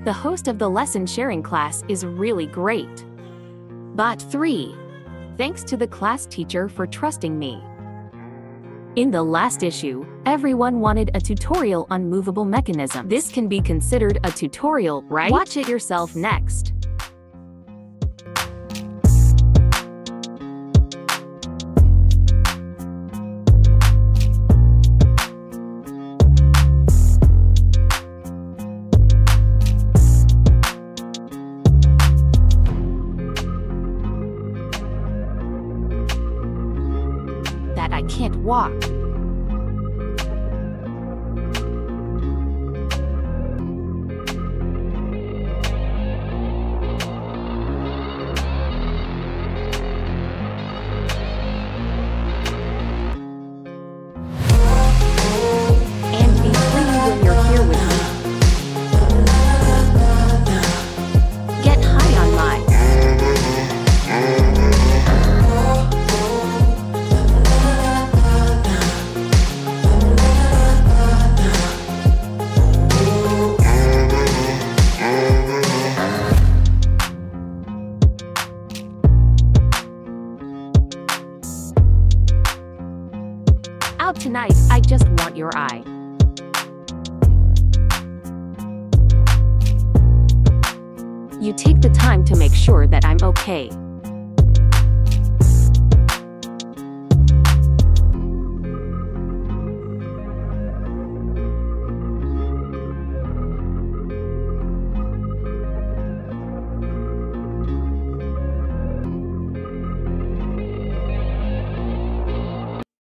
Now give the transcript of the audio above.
The host of the lesson sharing class is really great. Bot 3. Thanks to the class teacher for trusting me. In the last issue, everyone wanted a tutorial on movable mechanisms. This can be considered a tutorial, right? Watch it yourself next. That I can't walk. And be free when you're here with me. Get high on my. Out tonight, I just want your eye. You take the time to make sure that I'm okay.